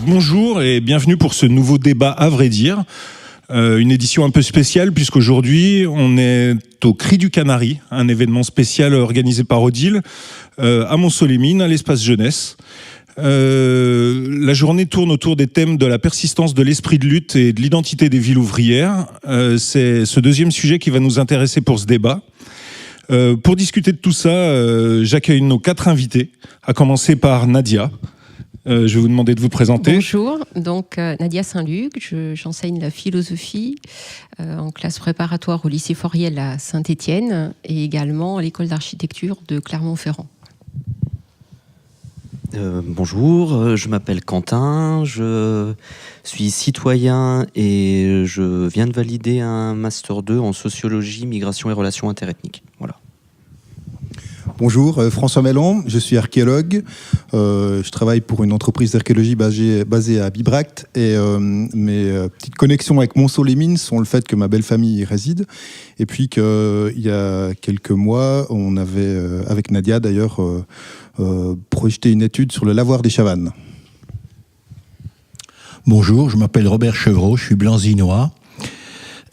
Bonjour et bienvenue pour ce nouveau débat à vrai dire. Une édition un peu spéciale puisqu'aujourd'hui on est au Cri du Canari, un événement spécial organisé par Odile à Montceau-les-Mines, à l'espace jeunesse. La journée tourne autour des thèmes de la persistance de l'esprit de lutte et de l'identité des villes ouvrières. C'est ce deuxième sujet qui va nous intéresser pour ce débat. Pour discuter de tout ça, j'accueille nos 4 invités, à commencer par Nadia. Je vais vous demander de vous présenter. Bonjour, donc Nadia Saint-Luc, j'enseigne la philosophie en classe préparatoire au lycée Foriel à Saint-Étienne et également à l'école d'architecture de Clermont-Ferrand. Bonjour, je m'appelle Quentin, je suis citoyen et je viens de valider un Master 2 en sociologie, migration et relations interethniques. Voilà. Bonjour, François Mellon, je suis archéologue. Je travaille pour une entreprise d'archéologie basée à Bibracte et mes petites connexions avec Montceau-les-Mines sont le fait que ma belle famille y réside et puis qu'il y a quelques mois, on avait, avec Nadia d'ailleurs, projeté une étude sur le lavoir des Chavannes. Bonjour, je m'appelle Robert Chevreau, je suis blanzinois,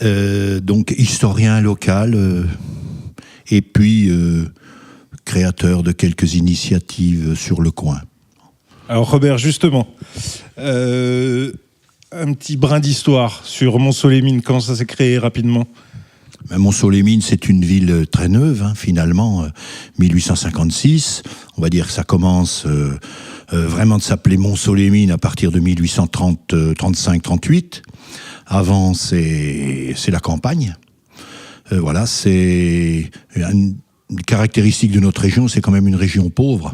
donc historien local et puis créateur de quelques initiatives sur le coin. Alors Robert, justement, un petit brin d'histoire sur Montceau-les-Mines, comment ça s'est créé rapidement ? Montceau-les-Mines, c'est une ville très neuve, finalement, 1856. On va dire que ça commence vraiment de s'appeler Montceau-les-Mines à partir de 1835-38. Avant, c'est la campagne. Voilà, c'est une caractéristique de notre région, c'est quand même une région pauvre.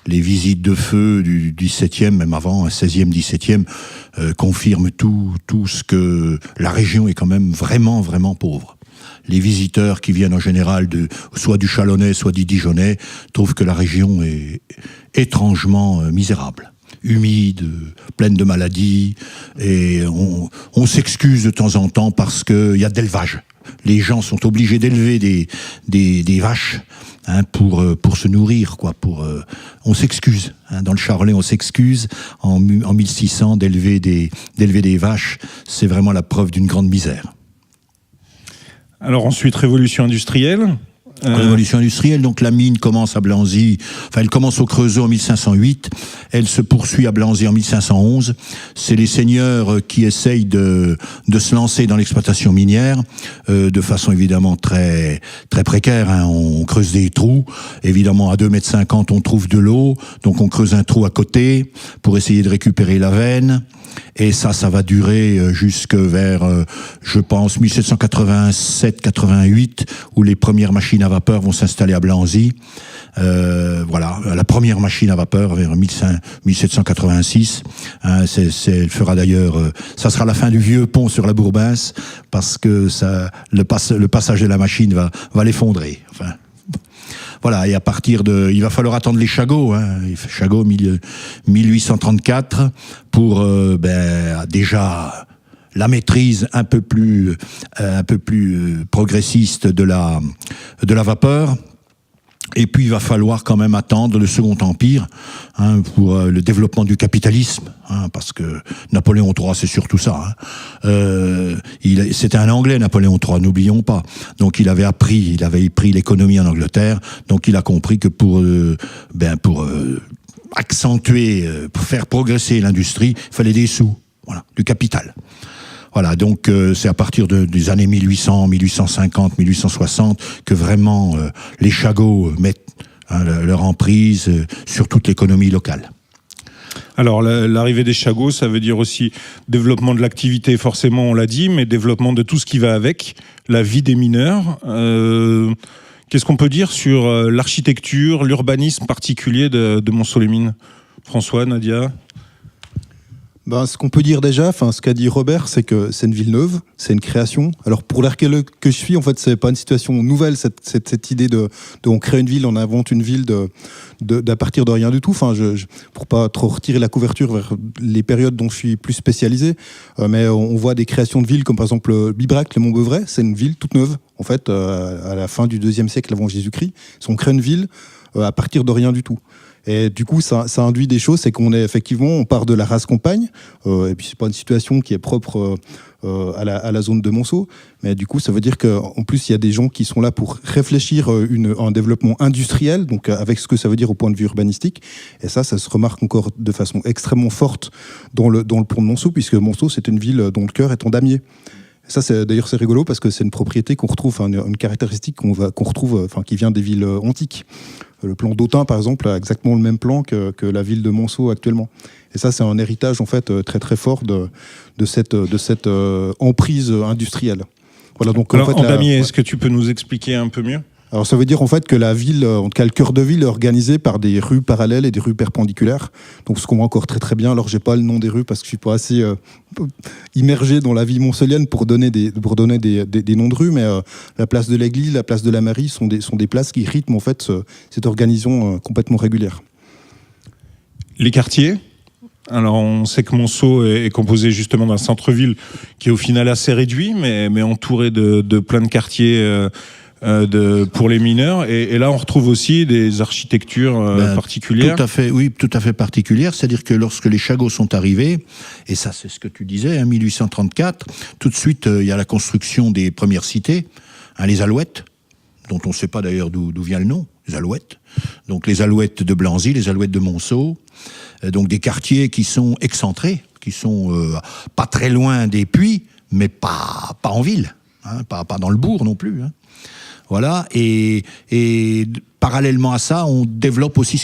Les visites de feu du 17e, même avant, 16e, 17e, confirment tout ce que la région est quand même vraiment, vraiment pauvre. Les visiteurs qui viennent en général soit du Chalonnais, soit du Dijonnais, trouvent que la région est étrangement misérable. Humide, pleine de maladies, et on s'excuse de temps en temps parce qu'il y a de l'élevage. Les gens sont obligés d'élever des vaches pour se nourrir, quoi. On s'excuse. Dans le Charolais, on s'excuse en 1600 d'élever des vaches. C'est vraiment la preuve d'une grande misère. Alors ensuite, révolution industrielle. Révolution industrielle, donc la mine commence à Blanzy, elle commence au Creusot en 1508, elle se poursuit à Blanzy en 1511. C'est les seigneurs qui essayent de se lancer dans l'exploitation minière, de façon évidemment très, très précaire. On creuse des trous, évidemment à 2,50 m on trouve de l'eau, donc on creuse un trou à côté pour essayer de récupérer la veine. Et ça va durer jusque vers, je pense, 1787-88, où les premières machines à vapeur vont s'installer à Blanzy. Voilà, la première machine à vapeur vers 1786. Elle fera d'ailleurs, ça sera la fin du vieux pont sur la Bourbince, parce que le passage de la machine va l'effondrer. Enfin. Voilà, et à partir il va falloir attendre les Chagots, Chagots 1834, pour déjà la maîtrise un peu plus progressiste de la vapeur. Et puis il va falloir quand même attendre le Second Empire pour le développement du capitalisme, parce que Napoléon III, c'est surtout ça. C'était un Anglais, Napoléon III, n'oublions pas. Donc il avait pris l'économie en Angleterre. Donc il a compris que pour accentuer, pour faire progresser l'industrie, il fallait des sous, voilà, du capital. Voilà, donc c'est à partir des années 1800, 1850, 1860 que vraiment les Chagots mettent leur emprise sur toute l'économie locale. Alors l'arrivée des Chagots, ça veut dire aussi développement de l'activité, forcément on l'a dit, mais développement de tout ce qui va avec, la vie des mineurs. Qu'est-ce qu'on peut dire sur l'architecture, l'urbanisme particulier de Montceau-les-Mines ? François, Nadia ? Ce qu'on peut dire déjà, ce qu'a dit Robert, c'est que c'est une ville neuve, c'est une création. Alors pour l'archéologue que je suis, en fait, c'est pas une situation nouvelle, cette idée de on crée une ville, on invente une ville d'à partir de rien du tout. Pour pas trop retirer la couverture vers les périodes dont je suis plus spécialisé, mais on voit des créations de villes comme par exemple Bibracte, le Mont-Beuvray, c'est une ville toute neuve. en fait, à la fin du 2e siècle avant Jésus-Christ. On crée une ville à partir de rien du tout. Et du coup, ça induit des choses, c'est on part de la race campagne, et puis c'est pas une situation qui est propre à la zone de Monceau, mais du coup, ça veut dire qu'en plus, il y a des gens qui sont là pour réfléchir un développement industriel, donc avec ce que ça veut dire au point de vue urbanistique, et ça se remarque encore de façon extrêmement forte dans le pont de Monceau, puisque Monceau, c'est une ville dont le cœur est en damier. Ça, c'est rigolo parce que c'est une propriété qu'on retrouve, une caractéristique qu'on retrouve, qui vient des villes antiques. Le plan d'Autun, par exemple, a exactement le même plan que la ville de Monceau actuellement. Et ça, c'est un héritage en fait très très fort de cette emprise industrielle. Voilà. Donc alors, en damier, est-ce que tu peux nous expliquer un peu mieux ? Alors ça veut dire en fait que la ville, en tout cas le cœur de ville, est organisé par des rues parallèles et des rues perpendiculaires. Donc ce qu'on voit encore très très bien. Alors j'ai pas le nom des rues parce que je suis pas assez immergé dans la vie moncelienne pour donner des noms de rues, mais la place de l'Église, la place de la Mairie sont des places qui rythment en fait cette organisation complètement régulière. Les quartiers ? Alors on sait que Monceau est composé justement d'un centre-ville qui est au final assez réduit, mais entouré de plein de quartiers pour les mineurs, et là on retrouve aussi des architectures particulières. Tout à fait particulières. C'est-à-dire que lorsque les Chagots sont arrivés, et ça c'est ce que tu disais, 1834, tout de suite il y a la construction des premières cités, les Alouettes, dont on ne sait pas d'ailleurs d'où vient le nom, les Alouettes. Donc les Alouettes de Blanzy, les Alouettes de Monceau, donc des quartiers qui sont excentrés, qui sont pas très loin des puits, mais pas en ville, pas dans le bourg non plus. Voilà, et parallèlement à ça, on développe aussi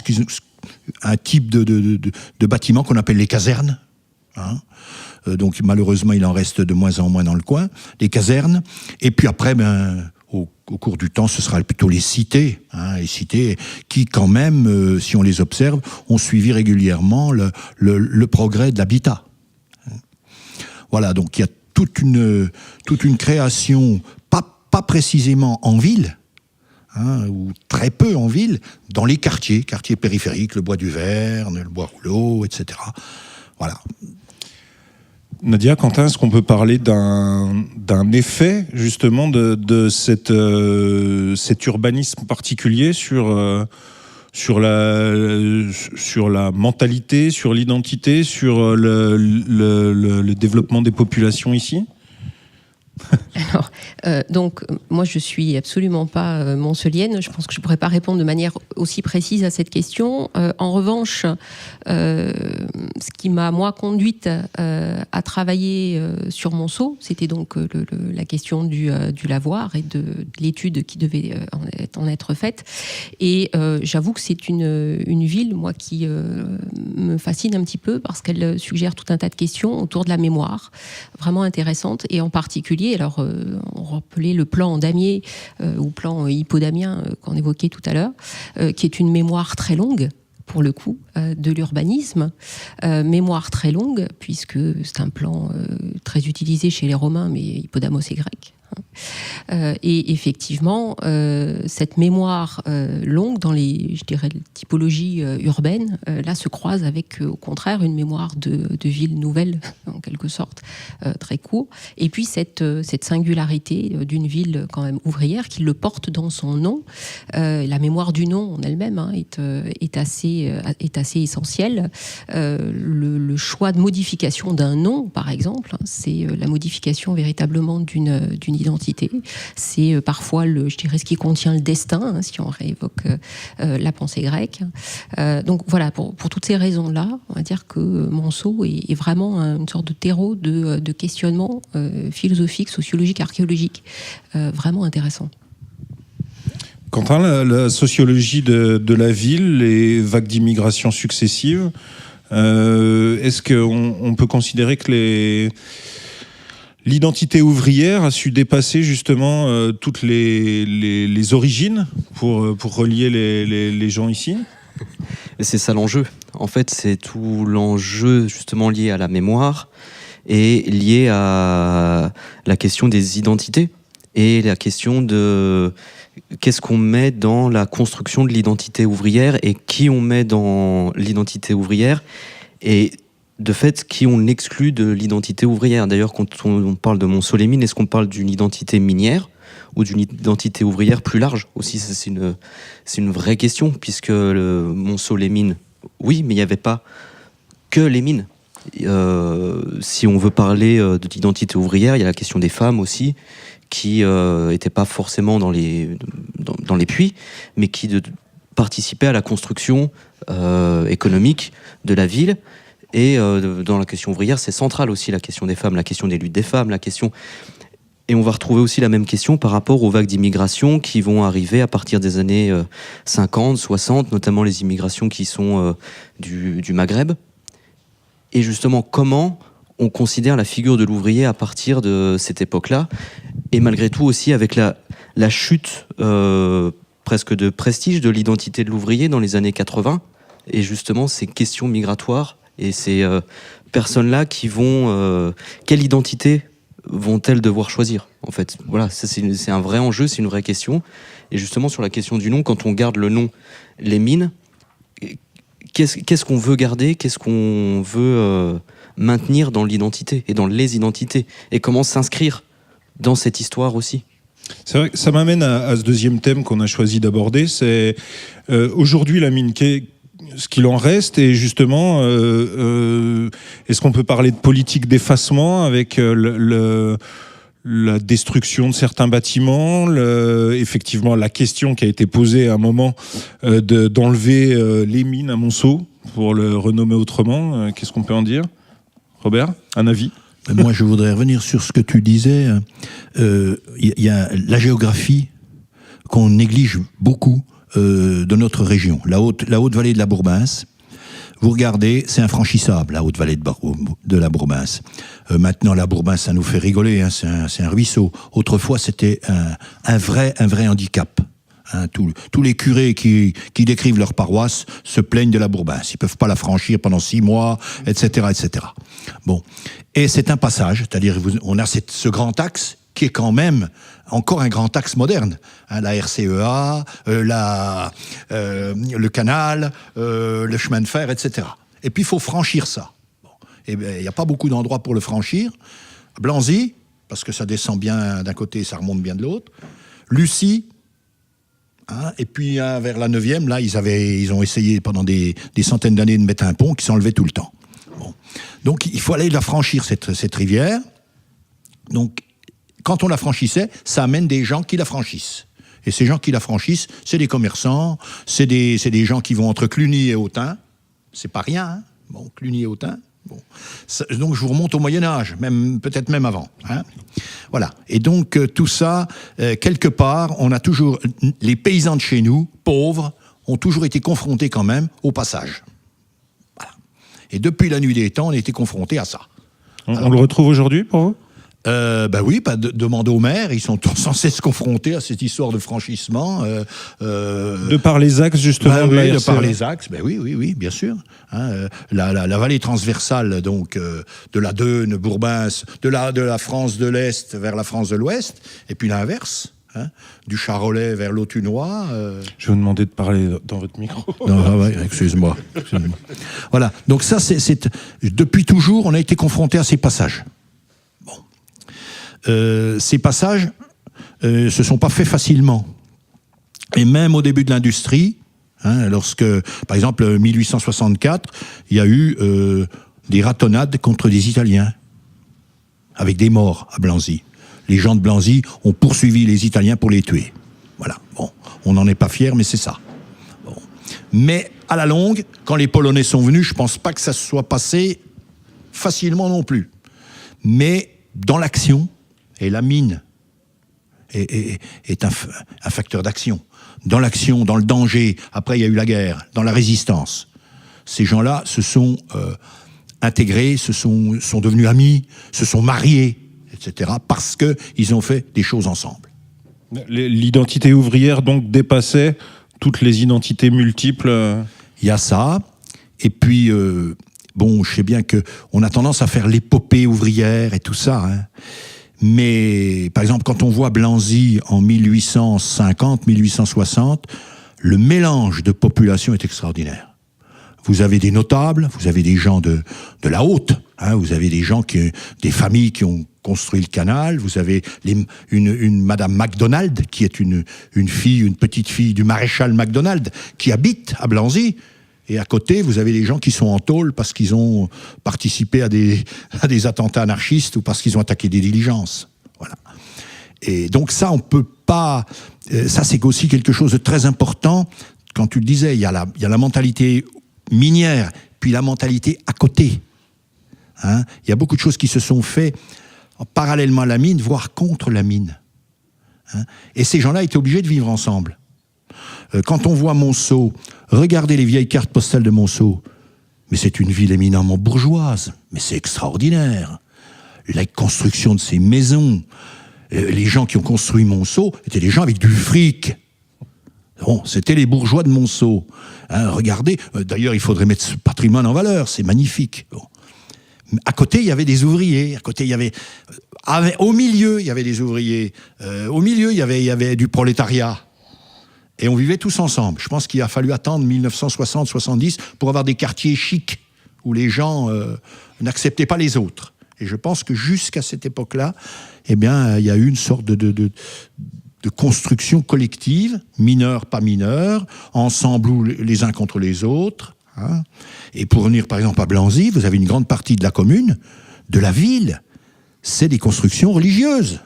un type de bâtiment qu'on appelle les casernes. Donc malheureusement, il en reste de moins en moins dans le coin, les casernes. Et puis après, au cours du temps, ce sera plutôt les cités, les cités qui quand même, si on les observe, ont suivi régulièrement le progrès de l'habitat. Voilà, donc il y a toute une création, pas précisément en ville, ou très peu en ville, dans les quartiers périphériques, le bois du Verne, le bois rouleau, etc. Voilà. Nadia, Quentin, est-ce qu'on peut parler d'un effet justement de cet urbanisme particulier sur la mentalité, sur l'identité, sur le développement des populations ici ? Alors, donc, moi, je suis absolument pas moncelienne. Je pense que je pourrais pas répondre de manière aussi précise à cette question. En revanche, ce qui m'a, moi, conduite à travailler sur Monceau, c'était donc la question du lavoir et de l'étude qui devait en être faite. Et j'avoue que c'est une ville, moi, qui me fascine un petit peu parce qu'elle suggère tout un tas de questions autour de la mémoire, vraiment intéressantes, et en particulier, alors on rappelait le plan damier ou plan hippodamien qu'on évoquait tout à l'heure, qui est une mémoire très longue pour le coup de l'urbanisme, mémoire très longue puisque c'est un plan très utilisé chez les Romains, mais Hippodamos est grec. Et effectivement, cette mémoire longue dans les typologies urbaines, là se croise avec, au contraire, une mémoire de ville nouvelle, en quelque sorte, très court. Et puis cette singularité d'une ville quand même ouvrière qui le porte dans son nom. La mémoire du nom en elle-même est assez essentielle. Le choix de modification d'un nom, par exemple, c'est la modification véritablement d'une identité. C'est parfois ce qui contient le destin, si on réévoque la pensée grecque. Donc voilà, pour toutes ces raisons-là, on va dire que Monceau est vraiment une sorte de terreau de questionnement philosophique, sociologique, archéologique, vraiment intéressant. Quentin, la sociologie de la ville, les vagues d'immigration successives, est-ce qu'on peut considérer que l'identité ouvrière a su dépasser justement toutes les origines pour relier les gens ici ? Et c'est ça l'enjeu. En fait, c'est tout l'enjeu justement lié à la mémoire et lié à la question des identités et la question de qu'est-ce qu'on met dans la construction de l'identité ouvrière et qui on met dans l'identité ouvrière et de fait, qui on exclut de l'identité ouvrière. D'ailleurs, quand on parle de Monceau-les-Mines, est-ce qu'on parle d'une identité minière ou d'une identité ouvrière plus large aussi. C'est une vraie question, puisque Monceau-les-Mines, oui, mais il n'y avait pas que les mines. Si on veut parler de l'identité ouvrière, il y a la question des femmes aussi, qui n'étaient pas forcément dans les puits, mais qui participaient à la construction économique de la ville. Et dans la question ouvrière, c'est central aussi, la question des femmes, la question des luttes des femmes, la question... Et on va retrouver aussi la même question par rapport aux vagues d'immigration qui vont arriver à partir des années 50, 60, notamment les immigrations qui sont du Maghreb. Et justement, comment on considère la figure de l'ouvrier à partir de cette époque-là, et malgré tout aussi avec la chute presque de prestige de l'identité de l'ouvrier dans les années 80, et justement ces questions migratoires et ces personnes-là qui vont... quelle identité vont-elles devoir choisir, en fait? Voilà, c'est un vrai enjeu, c'est une vraie question. Et justement, sur la question du nom, quand on garde le nom Les Mines, qu'est-ce qu'on veut garder? Qu'est-ce qu'on veut maintenir dans l'identité et dans les identités? Et comment s'inscrire dans cette histoire aussi? C'est vrai que ça m'amène à ce deuxième thème qu'on a choisi d'aborder, c'est aujourd'hui la mine, ce qu'il en reste, et justement, est-ce qu'on peut parler de politique d'effacement avec la destruction de certains bâtiments, effectivement la question qui a été posée à un moment d'enlever les mines à Monceau pour le renommer autrement. Qu'est-ce qu'on peut en dire? Robert, un avis? Moi, je voudrais revenir sur ce que tu disais. Il y a la géographie qu'on néglige beaucoup de notre région, la haute vallée de la Bourbince. Vous regardez, c'est infranchissable, la haute vallée de la Bourbince. Maintenant, la Bourbince, ça nous fait rigoler, hein, c'est un ruisseau. Autrefois, c'était un vrai handicap. Hein, tous les curés qui décrivent leur paroisse se plaignent de la Bourbince. Ils peuvent pas la franchir pendant 6 mois, etc., etc. Bon. Et c'est un passage, c'est-à-dire on a ce grand axe qui est quand même encore un grand axe moderne. Hein, la RCEA, le canal, le chemin de fer, etc. Et puis il faut franchir ça. Bon. Et il n'y a pas beaucoup d'endroits pour le franchir. Blanzy, parce que ça descend bien d'un côté et ça remonte bien de l'autre. Lucie, hein, et puis vers la 9e, là, ils ont essayé pendant des centaines d'années de mettre un pont qui s'enlevait tout le temps. Bon. Donc il faut aller la franchir, cette rivière. Donc quand on la franchissait, ça amène des gens qui la franchissent. Et ces gens qui la franchissent, c'est des commerçants, c'est des gens qui vont entre Cluny et Autun. C'est pas rien, hein. Bon, Cluny et Autun. Bon. Donc je vous remonte au Moyen-Âge, peut-être même avant. Hein. Voilà. Et donc tout ça, quelque part, on a toujours... Les paysans de chez nous, pauvres, ont toujours été confrontés quand même au passage. Voilà. Et depuis la nuit des temps, on a été confrontés à ça. On le retrouve aujourd'hui pour vous? Oui, demande aux maires, ils sont sans cesse confrontés à cette histoire de franchissement. De par les axes, justement. De par les axes, oui, bien sûr. Hein, la vallée transversale, donc, de la Deûne, Bourbince, de la France de l'Est vers la France de l'Ouest, et puis l'inverse. Hein, du Charolais vers l'Autunois. Je vais vous demander de parler dans votre micro. Non, excuse-moi. Voilà, donc ça, depuis toujours, on a été confrontés à ces passages. Ces passages se sont pas faits facilement. Et même au début de l'industrie, hein, lorsque, par exemple, 1864, il y a eu des ratonnades contre des Italiens, avec des morts à Blanzy. Les gens de Blanzy ont poursuivi les Italiens pour les tuer. Voilà. Bon, on n'en est pas fiers, mais c'est ça. Bon. Mais à la longue, quand les Polonais sont venus, je pense pas que ça se soit passé facilement non plus. Mais dans l'action, et la mine est un facteur d'action. Dans l'action, dans le danger, après il y a eu la guerre, dans la résistance. Ces gens-là se sont intégrés, sont devenus amis, se sont mariés, etc. parce qu'ils ont fait des choses ensemble. L'identité ouvrière, donc, dépassait toutes les identités multiples. Il y a ça, et puis... je sais bien qu'on a tendance à faire l'épopée ouvrière et tout ça, hein. Mais, par exemple, quand on voit Blanzy en 1850, 1860, le mélange de population est extraordinaire. Vous avez des notables, vous avez des gens de la haute, Vous avez des familles qui ont construit le canal. Vous avez une Madame MacDonald, qui est une petite fille du maréchal MacDonald, qui habite à Blanzy. Et à côté, vous avez des gens qui sont en tôle parce qu'ils ont participé à des attentats anarchistes ou parce qu'ils ont attaqué des diligences. Voilà. Et donc ça, on peut pas... Ça, c'est aussi quelque chose de très important. Quand tu le disais, il y a la mentalité minière, puis la mentalité à côté. Il y a beaucoup de choses qui se sont faites parallèlement à la mine, voire contre la mine. Et ces gens-là étaient obligés de vivre ensemble. Quand on voit Monceau, regardez les vieilles cartes postales de Monceau, mais c'est une ville éminemment bourgeoise, mais c'est extraordinaire. La construction de ces maisons, les gens qui ont construit Monceau étaient des gens avec du fric. Bon, c'était les bourgeois de Monceau. Regardez, d'ailleurs, il faudrait mettre ce patrimoine en valeur, c'est magnifique. Bon. À côté, il y avait des ouvriers. À côté, il y avait... Au milieu, il y avait des ouvriers. Au milieu, il y avait du prolétariat. Et on vivait tous ensemble. Je pense qu'il a fallu attendre 1960-70 pour avoir des quartiers chics où les gens n'acceptaient pas les autres. Et je pense que jusqu'à cette époque-là, il y a eu une sorte de construction collective, mineurs, pas mineurs, ensemble ou les uns contre les autres. Et pour venir par exemple à Blanzy, vous avez une grande partie de la commune, de la ville, c'est des constructions religieuses.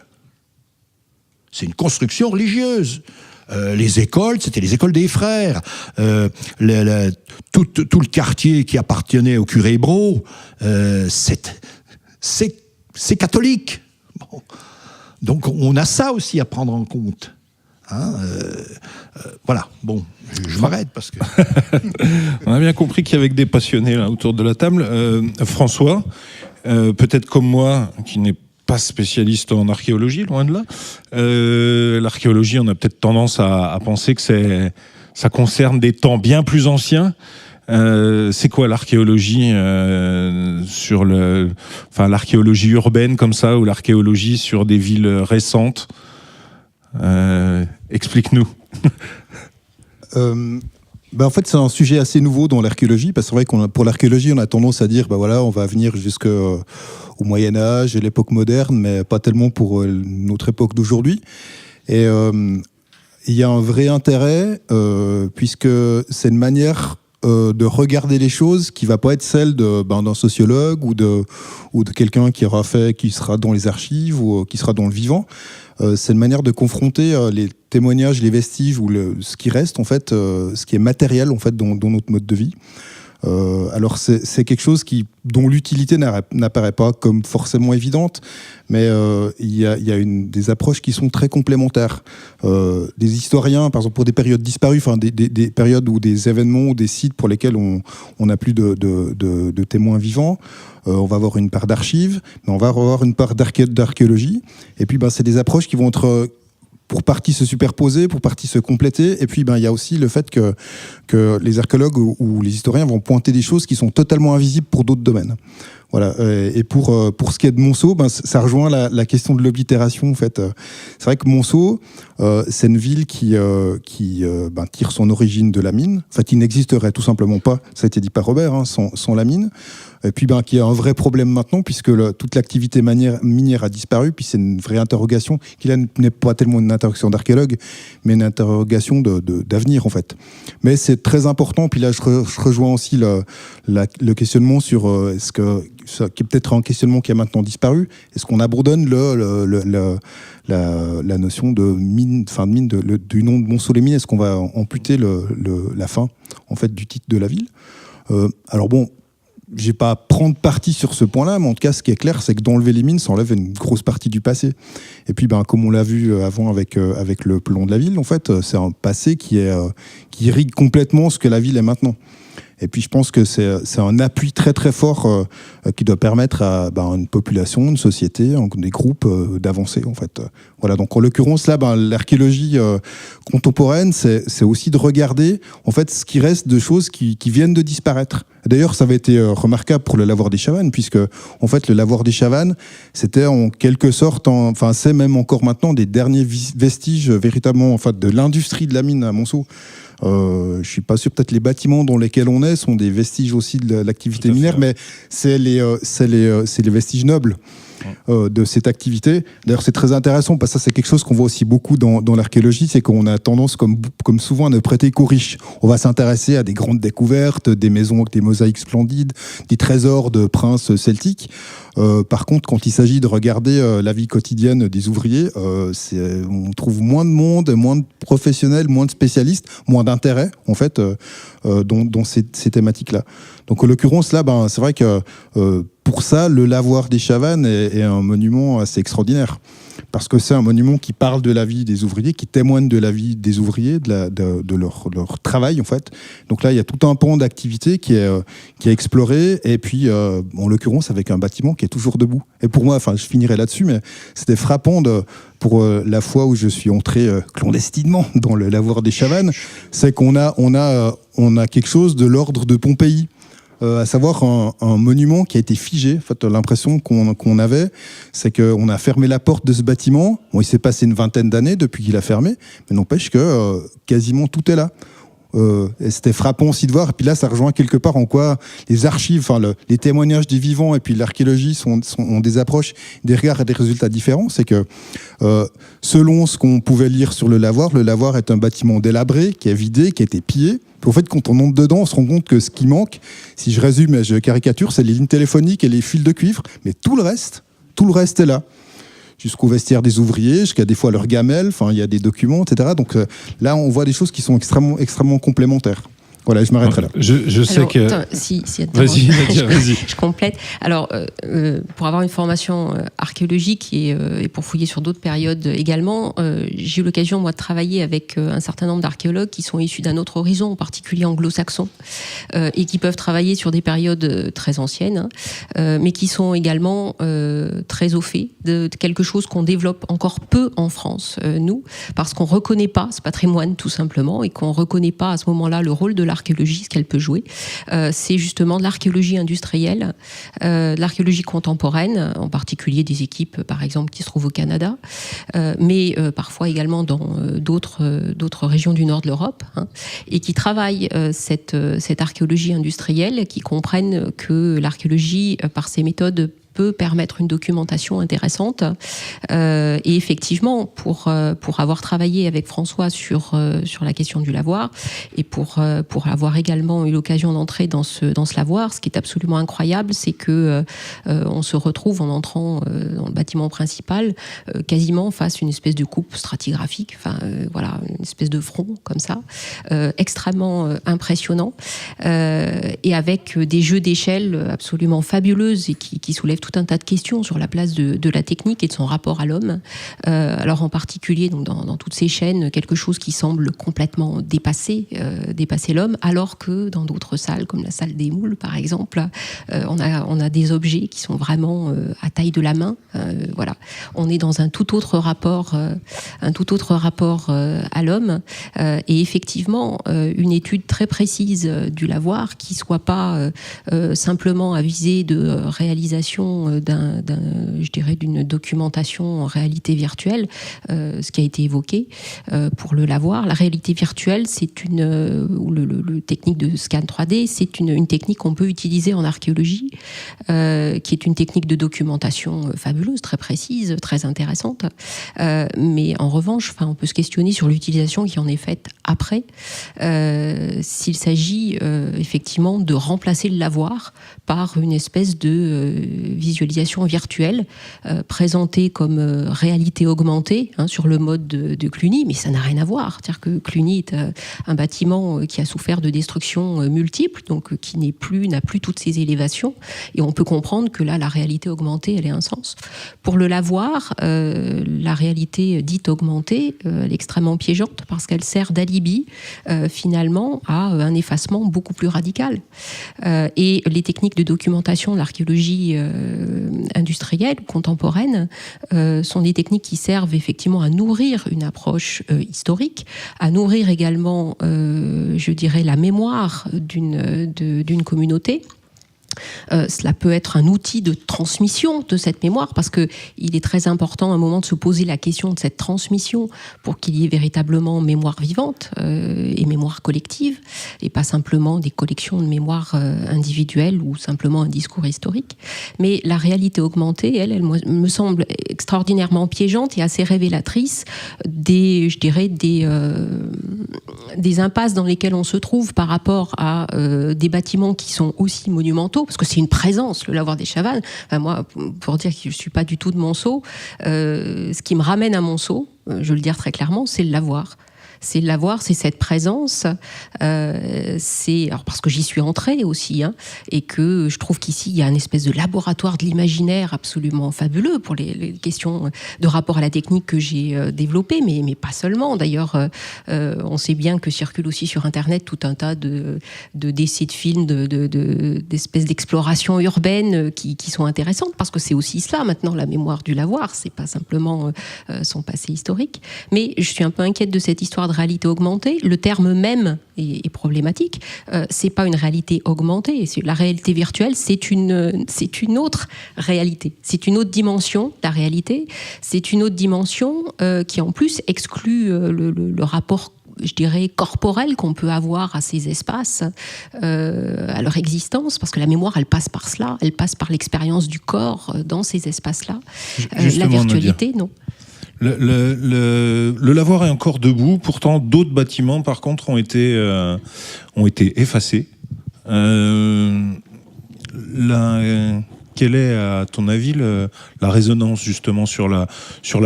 C'est une construction religieuse. Les écoles, c'était les écoles des frères. Tout le quartier qui appartenait au curé Hébrault, c'est catholique. Bon. Donc on a ça aussi à prendre en compte. Voilà, bon, je m'arrête parce que... On a bien compris qu'il y avait des passionnés là, autour de la table. François, peut-être comme moi, qui n'est pas spécialiste en archéologie, loin de là, l'archéologie, on a peut-être tendance à penser que ça concerne des temps bien plus anciens. C'est quoi l'archéologie sur l'archéologie urbaine comme ça, ou l'archéologie sur des villes récentes? Explique-nous. En fait, c'est un sujet assez nouveau dans l'archéologie, parce que c'est vrai pour l'archéologie, on a tendance à dire, on va venir jusqu'au Moyen-Âge et l'époque moderne, mais pas tellement pour notre époque d'aujourd'hui. Et il y a un vrai intérêt, puisque c'est une manière de regarder les choses qui va pas être celle d'un sociologue ou de quelqu'un qui sera dans les archives ou qui sera dans le vivant. C'est une manière de confronter les témoignages, les vestiges ou ce qui reste en fait, ce qui est matériel en fait dans notre mode de vie. Alors c'est quelque chose dont l'utilité n'apparaît pas comme forcément évidente, mais il y a des approches qui sont très complémentaires. Des historiens, par exemple pour des périodes disparues, des périodes ou des événements ou des sites pour lesquels on n'a plus de témoins vivants, on va avoir une part d'archives, mais on va avoir une part d'archéologie. Et puis c'est des approches qui vont être pour partie se superposer, pour partie se compléter. Et puis, il y a aussi le fait que les archéologues ou les historiens vont pointer des choses qui sont totalement invisibles pour d'autres domaines. Voilà. Et pour ce qui est de Monceau, ça rejoint la question de l'oblitération. En fait, c'est vrai que Monceau, c'est une ville qui tire son origine de la mine. En fait, il n'existerait tout simplement pas. Ça a été dit par Robert, sans la mine. Et puis, qui a un vrai problème maintenant, puisque toute l'activité minière a disparu. Puis c'est une vraie interrogation qui là n'est pas tellement une interrogation d'archéologue, mais une interrogation d'avenir en fait. Mais c'est très important. Puis là, je rejoins aussi le questionnement sur est-ce que qui est peut-être un questionnement qui a maintenant disparu. Est-ce qu'on abandonne la notion de mine, du nom de Monceau-les-Mines? Est-ce qu'on va amputer la fin en fait du titre de la ville? Alors bon, je vais pas prendre parti sur ce point-là, mais en tout cas, ce qui est clair, c'est que d'enlever les mines, ça enlève une grosse partie du passé. Et puis, comme on l'a vu avant avec le plan de la ville, en fait, c'est un passé qui irrigue complètement ce que la ville est maintenant. Et puis je pense que c'est un appui très très fort qui doit permettre à une population, une société, des groupes d'avancer en fait. Voilà, donc en l'occurrence là, l'archéologie contemporaine, c'est aussi de regarder en fait ce qui reste de choses qui viennent de disparaître. D'ailleurs, ça avait été remarquable pour le lavoir des Chavannes, puisque en fait le lavoir des Chavannes, c'était en quelque sorte, c'est même encore maintenant des derniers vestiges véritablement de l'industrie de la mine à Monceau. Je suis pas sûr, peut-être les bâtiments dans lesquels on est sont des vestiges aussi de l'activité minière, mais c'est les vestiges nobles de cette activité. D'ailleurs, c'est très intéressant parce que ça, c'est quelque chose qu'on voit aussi beaucoup dans l'archéologie, c'est qu'on a tendance, comme souvent, à ne prêter qu'aux riches. On va s'intéresser à des grandes découvertes, des maisons avec des mosaïques splendides, des trésors de princes celtiques. Par contre, quand il s'agit de regarder la vie quotidienne des ouvriers, on trouve moins de monde, moins de professionnels, moins de spécialistes, moins d'intérêt, en fait, dans ces thématiques-là. Donc, en l'occurrence, là, c'est vrai que pour ça, le lavoir des Chavannes est un monument assez extraordinaire. Parce que c'est un monument qui parle de la vie des ouvriers, qui témoigne de la vie des ouvriers, de leur travail, en fait. Donc là, il y a tout un pan d'activité qui est exploré, et puis, en l'occurrence, avec un bâtiment qui est toujours debout. Et pour moi, je finirai là-dessus, mais c'était frappant pour la fois où je suis entré clandestinement dans le lavoir des Chavannes, c'est qu'on a quelque chose de l'ordre de Pompéi. À savoir un monument qui a été figé. En fait, l'impression qu'on avait, c'est qu'on a fermé la porte de ce bâtiment. Bon, il s'est passé une 20aine d'années depuis qu'il a fermé, mais n'empêche que quasiment tout est là. Et c'était frappant aussi de voir. Et puis là, ça rejoint quelque part en quoi les archives, les témoignages des vivants et puis l'archéologie ont des approches, des regards et des résultats différents. C'est que selon ce qu'on pouvait lire sur le lavoir est un bâtiment délabré, qui est vidé, qui a été pillé. Puis en fait, quand on entre dedans, on se rend compte que ce qui manque, si je résume et je caricature, c'est les lignes téléphoniques et les fils de cuivre. Mais tout le reste est là. Jusqu'au vestiaire des ouvriers, jusqu'à des fois leurs gamelles, il y a des documents, etc. Donc là, on voit des choses qui sont extrêmement, extrêmement complémentaires. Voilà, je m'arrêterai là. Je sais que... Attends, si vas-y. Je complète. Alors, pour avoir une formation archéologique et pour fouiller sur d'autres périodes également, j'ai eu l'occasion, moi, de travailler avec un certain nombre d'archéologues qui sont issus d'un autre horizon, en particulier anglo-saxon, et qui peuvent travailler sur des périodes très anciennes, mais qui sont également très au fait de quelque chose qu'on développe encore peu en France, nous, parce qu'on ne reconnaît pas ce patrimoine, tout simplement, et qu'on ne reconnaît pas à ce moment-là le rôle de l'archéologie, ce qu'elle peut jouer. C'est justement de l'archéologie industrielle, de l'archéologie contemporaine, en particulier des équipes, par exemple, qui se trouvent au Canada, mais parfois également dans d'autres régions du nord de l'Europe, et qui travaillent cette archéologie industrielle, qui comprennent que l'archéologie, par ses méthodes, peut permettre une documentation intéressante. Et effectivement, pour avoir travaillé avec François sur la question du lavoir, et pour avoir également eu l'occasion d'entrer dans ce lavoir, ce qui est absolument incroyable, c'est que on se retrouve en entrant dans le bâtiment principal, quasiment face à une espèce de coupe stratigraphique, voilà, une espèce de front comme ça, extrêmement impressionnant, et avec des jeux d'échelle absolument fabuleuses et qui soulèvent tout un tas de questions sur la place de la technique et de son rapport à l'homme. Alors en particulier donc dans toutes ces chaînes, quelque chose qui semble complètement dépasser l'homme, alors que dans d'autres salles, comme la salle des moules par exemple, on a des objets qui sont vraiment à taille de la main. Voilà, on est dans un tout autre rapport à l'homme. Et effectivement, une étude très précise du lavoir qui soit pas simplement à visée de réalisation d'une documentation en réalité virtuelle, ce qui a été évoqué pour le lavoir. La réalité virtuelle, ou le technique de scan 3D, c'est une technique qu'on peut utiliser en archéologie, qui est une technique de documentation fabuleuse, très précise, très intéressante. Mais en revanche, on peut se questionner sur l'utilisation qui en est faite après, s'il s'agit effectivement de remplacer le lavoir par une espèce de visualisation virtuelle présentée comme réalité augmentée sur le mode de Cluny, mais ça n'a rien à voir. C'est-à-dire que Cluny est un bâtiment qui a souffert de destructions multiples, donc qui n'a plus toutes ses élévations, et on peut comprendre que là, la réalité augmentée, elle ait un sens. Pour le lavoir, la réalité dite augmentée, elle est extrêmement piégeante parce qu'elle sert d'alibi finalement à un effacement beaucoup plus radical. Et les techniques de documentation de l'archéologie industrielle, contemporaine, sont des techniques qui servent effectivement à nourrir une approche historique, à nourrir également, je dirais, la mémoire d'une communauté. Cela peut être un outil de transmission de cette mémoire, parce que il est très important à un moment de se poser la question de cette transmission pour qu'il y ait véritablement mémoire vivante et mémoire collective, et pas simplement des collections de mémoire individuelles ou simplement un discours historique. Mais la réalité augmentée, elle me semble extraordinairement piégeante et assez révélatrice des impasses dans lesquelles on se trouve par rapport à des bâtiments qui sont aussi monumentaux, parce que c'est une présence, le lavoir des Chavannes. Enfin, moi, pour dire que je ne suis pas du tout de Monceau, ce qui me ramène à Monceau, je veux le dire très clairement, c'est le lavoir. C'est le lavoir, c'est cette présence. Alors parce que j'y suis entrée aussi, et que je trouve qu'ici, il y a une espèce de laboratoire de l'imaginaire absolument fabuleux pour les questions de rapport à la technique que j'ai développées, mais pas seulement. D'ailleurs, on sait bien que circulent aussi sur Internet tout un tas d'essais de films, d'espèces d'explorations urbaines qui sont intéressantes, parce que c'est aussi cela maintenant, la mémoire du lavoir. C'est pas simplement son passé historique. Mais je suis un peu inquiète de cette histoire de réalité augmentée. Le terme même est problématique. C'est pas une réalité augmentée. La réalité virtuelle, c'est une autre réalité. C'est une autre dimension de la réalité. C'est une autre dimension qui en plus exclut le rapport, je dirais, corporel qu'on peut avoir à ces espaces, à leur existence, parce que la mémoire, elle passe par cela, elle passe par l'expérience du corps dans ces espaces-là. La virtualité, non. Le lavoir est encore debout, pourtant d'autres bâtiments par contre ont été effacés. Quelle est à ton avis la résonance justement sur la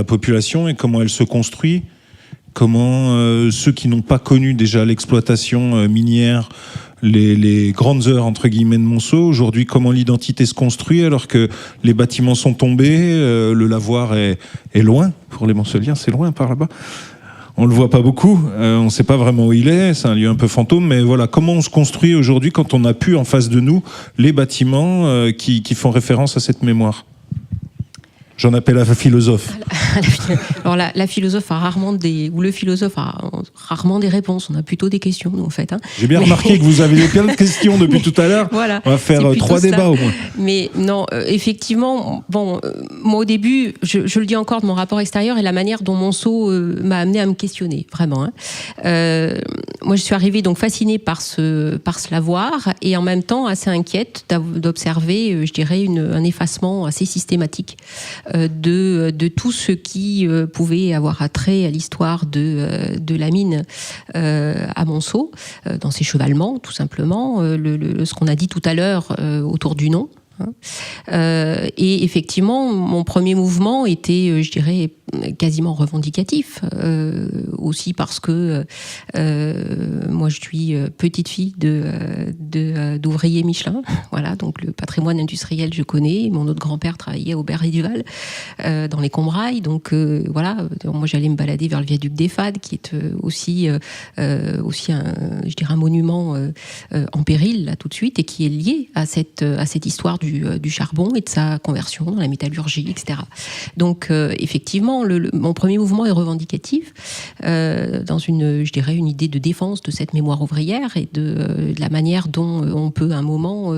population et comment elle se construit? Comment ceux qui n'ont pas connu déjà l'exploitation minière, les grandes heures entre guillemets de Monceau, aujourd'hui comment l'identité se construit alors que les bâtiments sont tombés, le lavoir est loin, pour les Monceliens c'est loin par là-bas, on le voit pas beaucoup, on sait pas vraiment où il est, c'est un lieu un peu fantôme, mais voilà, comment on se construit aujourd'hui quand on a pu en face de nous les bâtiments qui font référence à cette mémoire? J'en appelle à la philosophe. Alors la philosophe a rarement le philosophe a rarement des réponses. On a plutôt des questions, nous, en fait. J'ai bien remarqué que vous avez plein de questions depuis tout à l'heure. Voilà, on va faire 3 débats au moins. Mais non, effectivement, moi au début, je le dis encore de mon rapport extérieur et la manière dont Monceau m'a amené à me questionner, vraiment. Moi, je suis arrivée donc fascinée par ce lavoir et en même temps assez inquiète d'observer, je dirais, un effacement assez systématique de tout ce qui pouvait avoir attrait à l'histoire de la mine à Monceau, dans ses chevalements, tout simplement, ce qu'on a dit tout à l'heure autour du nom. Et effectivement, mon premier mouvement était, je dirais, quasiment revendicatif, aussi parce que moi je suis petite fille d'ouvriers Michelin, voilà, donc le patrimoine industriel je connais, mon autre grand-père travaillait au Berry-Duval dans les Combrailles, donc voilà, moi j'allais me balader vers le viaduc des Fades qui est aussi je dirais un monument en péril là tout de suite et qui est lié à cette histoire du charbon et de sa conversion dans la métallurgie, etc. Donc effectivement, mon premier mouvement est revendicatif dans je dirais une idée de défense de cette mémoire ouvrière et de la manière dont on peut à un moment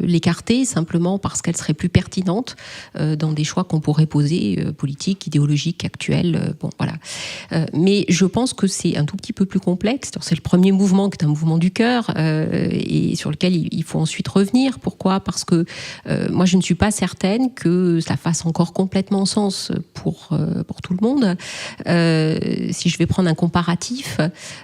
l'écarter simplement parce qu'elle serait plus pertinente dans des choix qu'on pourrait poser politiques, idéologiques, actuels. Bon, voilà. Mais je pense que c'est un tout petit peu plus complexe. C'est le premier mouvement qui est un mouvement du cœur et sur lequel il faut ensuite revenir. Pourquoi ? Parce que moi, je ne suis pas certaine que ça fasse encore complètement sens pour tout le monde. Si je vais prendre un comparatif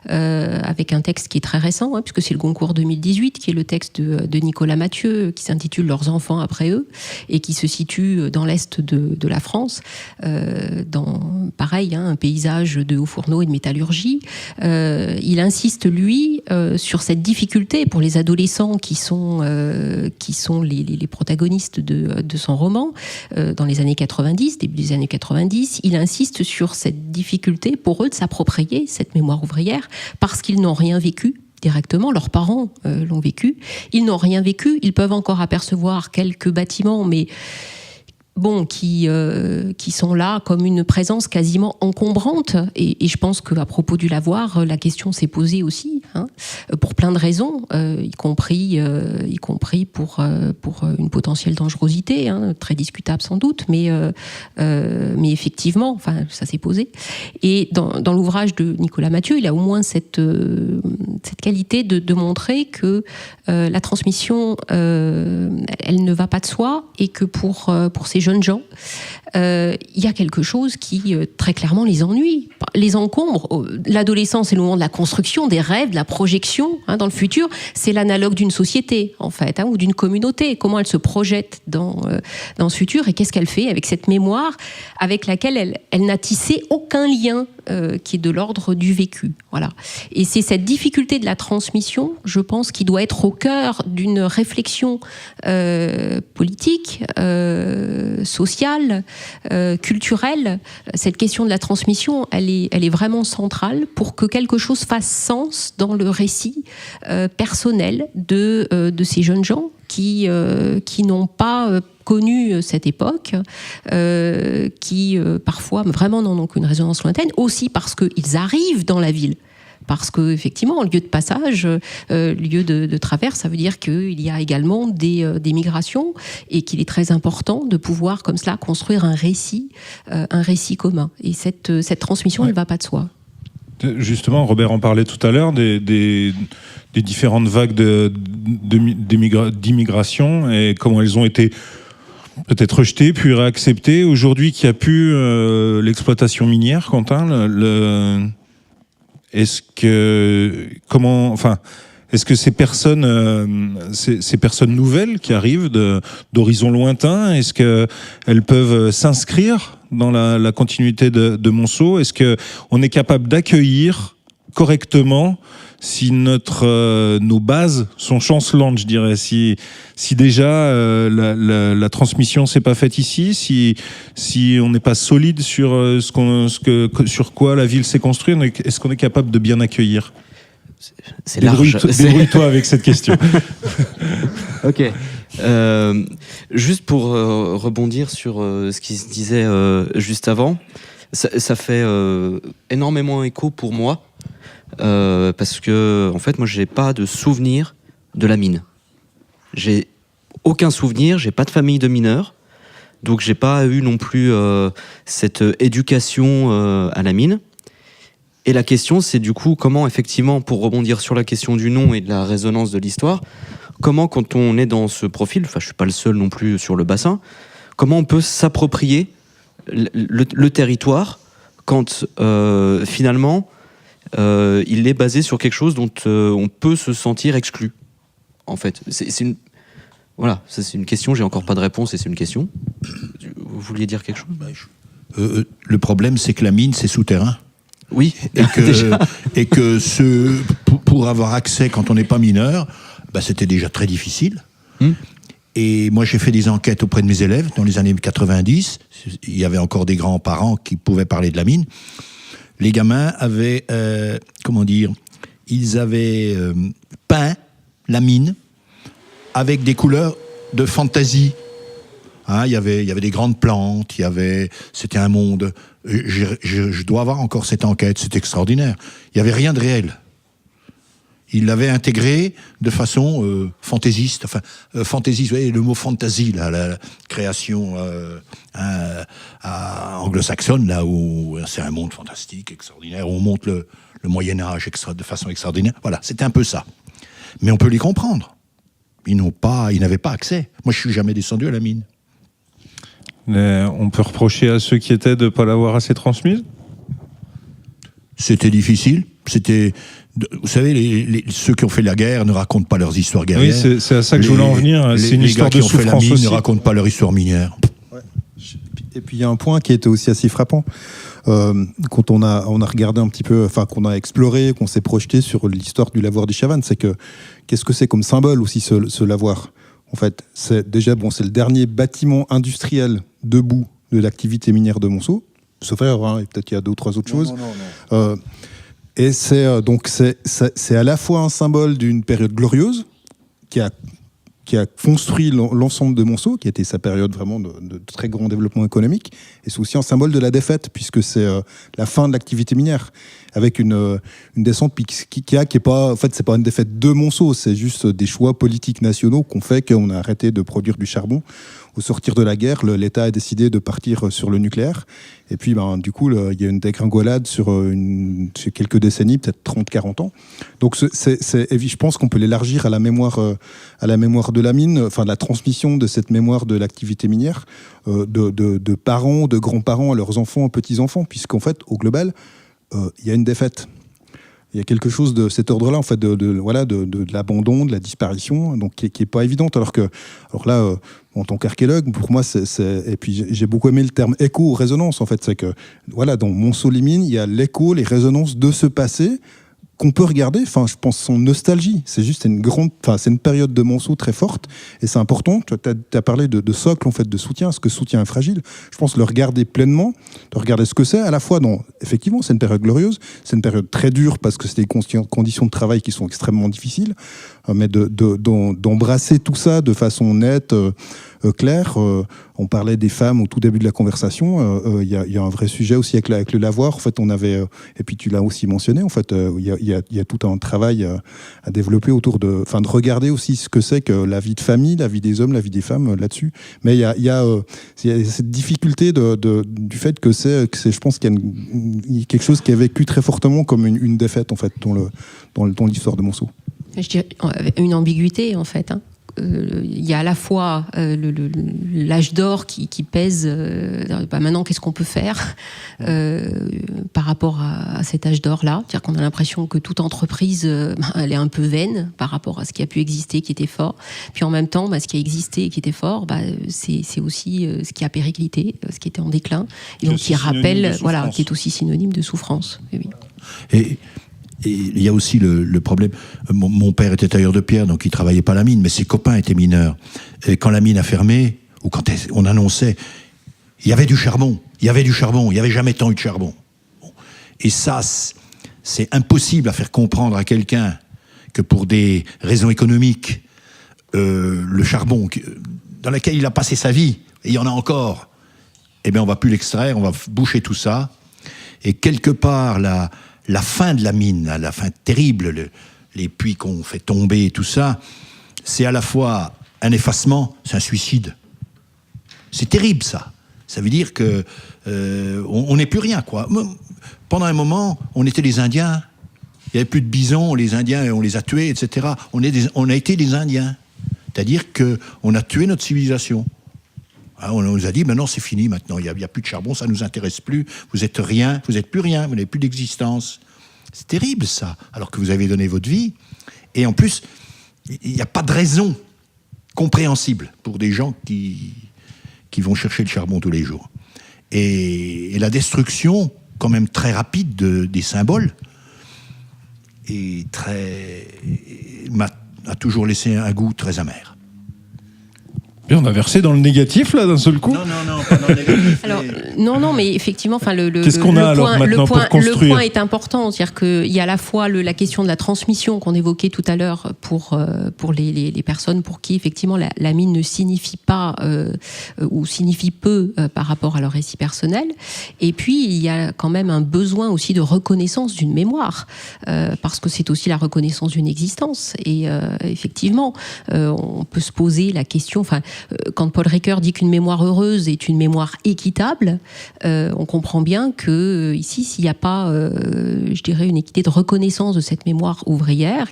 avec un texte qui est très récent, puisque c'est le Goncourt 2018, qui est le texte de Nicolas Mathieu, qui s'intitule « Leurs enfants après eux », et qui se situe dans l'est de la France, dans, pareil, un paysage de hauts fourneaux et de métallurgie. Il insiste, lui, sur cette difficulté pour les adolescents qui sont les protagonistes de son roman, dans les années 90, début des années 90. Il insiste sur cette difficulté pour eux de s'approprier cette mémoire ouvrière parce qu'ils n'ont rien vécu directement, leurs parents l'ont vécu. Ils n'ont rien vécu, ils peuvent encore apercevoir quelques bâtiments, mais qui sont là comme une présence quasiment encombrante. Et je pense qu'à propos du lavoir, la question s'est posée aussi, pour plein de raisons, y compris pour une potentielle dangerosité, très discutable sans doute, mais effectivement, enfin, ça s'est posé. Et dans l'ouvrage de Nicolas Mathieu, il a au moins cette qualité de montrer que la transmission, elle ne va pas de soi, et que pour ces jeunes gens, il y a quelque chose qui très clairement les ennuie, les encombre. L'adolescence, c'est le moment de la construction, des rêves, de la projection dans le futur. C'est l'analogue d'une société, en fait, ou d'une communauté. Comment elle se projette dans ce futur, et qu'est-ce qu'elle fait avec cette mémoire avec laquelle elle n'a tissé aucun lien qui est de l'ordre du vécu. Voilà. Et c'est cette difficulté de la transmission, je pense, qui doit être au cœur d'une réflexion politique, sociale, culturelle. Cette question de la transmission, elle est vraiment centrale pour que quelque chose fasse sens dans le récit personnel de ces jeunes gens qui n'ont pas connu cette époque, qui parfois vraiment n'en ont qu'une résonance lointaine, aussi parce qu'ils arrivent dans la ville. Parce que effectivement, lieu de passage, lieu de traverse, ça veut dire qu'il y a également des migrations, et qu'il est très important de pouvoir comme cela construire un récit commun. Et cette transmission, elle ne va pas de soi. Justement, Robert en parlait tout à l'heure des différentes vagues d'immigration, et comment elles ont été peut-être rejetées puis réacceptées. Aujourd'hui, qu'il n'y a plus l'exploitation minière, Quentin, est-ce que ces personnes nouvelles qui arrivent d'horizons lointains, est-ce qu'elles peuvent s'inscrire dans la continuité de Monceau? Est-ce qu'on est capable d'accueillir correctement si nos bases sont chancelantes, je dirais, si déjà la transmission s'est pas faite ici, si on n'est pas solide sur sur quoi la ville s'est construite, est-ce qu'on est capable de bien accueillir? C'est large. Débrouille-toi avec cette question. Ok. Juste pour rebondir sur ce qui se disait juste avant, ça fait énormément écho pour moi. Parce que en fait moi j'ai pas de souvenir de la mine. J'ai aucun souvenir, j'ai pas de famille de mineurs, donc j'ai pas eu non plus cette éducation à la mine. Et la question c'est du coup comment effectivement, pour rebondir sur la question du nom et de la résonance de l'histoire, comment quand on est dans ce profil, enfin je suis pas le seul non plus sur le bassin, comment on peut s'approprier le territoire quand finalement il est basé sur quelque chose dont on peut se sentir exclu. En fait, c'est une question. J'ai encore pas de réponse, et c'est une question. Vous vouliez dire quelque chose? Le problème, c'est que la mine, c'est souterrain. Oui. Et que pour avoir accès quand on n'est pas mineur, c'était déjà très difficile. Et moi, j'ai fait des enquêtes auprès de mes élèves dans les années 90. Il y avait encore des grands-parents qui pouvaient parler de la mine. Les gamins avaient, ils avaient peint la mine avec des couleurs de fantaisie. Il y avait des grandes plantes, c'était un monde. Je dois avoir encore cette enquête, c'est extraordinaire. Il n'y avait rien de réel. Ils l'avaient intégré de façon fantaisiste. Fantaisiste, vous voyez, le mot fantasy, là, la création anglo-saxonne, là où c'est un monde fantastique, extraordinaire, où on montre le Moyen-Âge de façon extraordinaire. Voilà, c'était un peu ça. Mais on peut les comprendre. Ils n'avaient pas accès. Moi, je ne suis jamais descendu à la mine. On peut reprocher à ceux qui étaient de ne pas l'avoir assez transmise? C'était difficile. Vous savez, ceux qui ont fait la guerre ne racontent pas leurs histoires guerrières. Oui, c'est à ça que je voulais en venir. C'est une histoire de souffrance aussi. Les gars qui ont fait la mine ne racontent pas leur histoire minière. Ouais. Et puis il y a un point qui était aussi assez frappant. Quand on a regardé un petit peu, qu'on a exploré, qu'on s'est projeté sur l'histoire du lavoir du Chavannes, c'est que qu'est-ce que c'est comme symbole aussi ce lavoir? En fait, c'est le dernier bâtiment industriel debout de l'activité minière de Monceau. Sauf erreur, et peut-être qu'il y a d'autres autres choses. Non. Et c'est à la fois un symbole d'une période glorieuse qui a qui a construit l'ensemble de Monceau, qui a été sa période vraiment de très grand développement économique. Et c'est aussi un symbole de la défaite, puisque c'est la fin de l'activité minière, avec une descente qui est pas, en fait, c'est pas une défaite de Monceau, c'est juste des choix politiques nationaux qu'on fait qu'on a arrêté de produire du charbon. Au sortir de la guerre, l'État a décidé de partir sur le nucléaire. Et puis, du coup, il y a une dégringolade sur quelques décennies, peut-être 30-40 ans. Donc, je pense qu'on peut l'élargir à la mémoire de la mine, enfin, de la transmission de cette mémoire de l'activité minière, de parents, de grands-parents à leurs enfants, petits-enfants, puisqu'en fait, au global, il y a une défaite. Il y a quelque chose de cet ordre-là, en fait, de l'abandon, de la disparition, donc qui est pas évidente. Alors là, en tant qu'archéologue, pour moi, et puis j'ai beaucoup aimé le terme écho ou résonance. En fait, c'est que voilà, dans Monceau-les-Mines, il y a l'écho, les résonances de ce passé qu'on peut regarder. Enfin, je pense sans nostalgie. C'est juste c'est une période de Monceau très forte, et c'est important. Tu as parlé de socle, en fait, de soutien. Ce que soutien est fragile. Je pense le regarder pleinement, de regarder ce que c'est. À la fois, effectivement, c'est une période glorieuse. C'est une période très dure parce que c'est des conditions de travail qui sont extrêmement difficiles. Mais d'embrasser tout ça de façon nette, claire. On parlait des femmes au tout début de la conversation. Il y a un vrai sujet aussi avec le lavoir. En fait, on avait, et puis tu l'as aussi mentionné. En fait, il y a tout un travail à développer autour de regarder aussi ce que c'est que la vie de famille, la vie des hommes, la vie des femmes là-dessus. Mais il y a cette difficulté du fait que je pense qu'il y a quelque chose qui est vécu très fortement comme une défaite, en fait, dans l'histoire de Monceau. Je dirais une ambiguïté, en fait. Il y a à la fois l'âge d'or qui pèse. Maintenant, qu'est-ce qu'on peut faire par rapport à cet âge d'or-là ? C'est-à-dire qu'on a l'impression que toute entreprise, elle est un peu vaine par rapport à ce qui a pu exister, qui était fort. Puis en même temps, ce qui a existé et qui était fort, c'est aussi ce qui a périclité, ce qui était en déclin, et donc qui rappelle, qui est aussi synonyme de souffrance. Oui. Et il y a aussi le problème. Mon père était tailleur de pierre, donc il travaillait pas à la mine, mais ses copains étaient mineurs. Et quand la mine a fermé, ou quand on annonçait, il y avait du charbon, il y avait jamais tant eu de charbon. Et ça, c'est impossible à faire comprendre à quelqu'un que pour des raisons économiques, le charbon dans lequel il a passé sa vie, et il y en a encore, eh bien on va plus l'extraire, on va boucher tout ça. Et quelque part, la fin de la mine, la fin terrible, les puits qu'on fait tomber et tout ça, c'est à la fois un effacement, c'est un suicide. C'est terrible, ça. Ça veut dire que on n'est plus rien, quoi. Pendant un moment, on était les Indiens. Il n'y avait plus de bisons, les Indiens, on les a tués, etc. On a été des Indiens. C'est-à-dire qu'on a tué notre civilisation. On nous a dit, maintenant c'est fini, maintenant il n'y a plus de charbon, ça ne nous intéresse plus, vous n'êtes rien, vous n'êtes plus rien, vous n'avez plus d'existence. C'est terrible, ça, alors que vous avez donné votre vie. Et en plus, il n'y a pas de raison compréhensible pour des gens qui vont chercher le charbon tous les jours. Et la destruction, quand même très rapide des symboles, a toujours laissé un goût très amer. Et on a versé dans le négatif, là, d'un seul coup. Non, pas dans le négatif. Alors, non, mais effectivement, qu'est-ce qu'on a alors maintenant pour construire ? Le point est important, c'est-à-dire qu'il y a à la fois la question de la transmission qu'on évoquait tout à l'heure pour les personnes pour qui, effectivement, la mine ne signifie pas ou signifie peu par rapport à leur récit personnel. Et puis, il y a quand même un besoin aussi de reconnaissance d'une mémoire, parce que c'est aussi la reconnaissance d'une existence. Et effectivement, on peut se poser la question... Quand Paul Ricoeur dit qu'une mémoire heureuse est une mémoire équitable, on comprend bien que ici, s'il n'y a pas, je dirais, une équité de reconnaissance de cette mémoire ouvrière,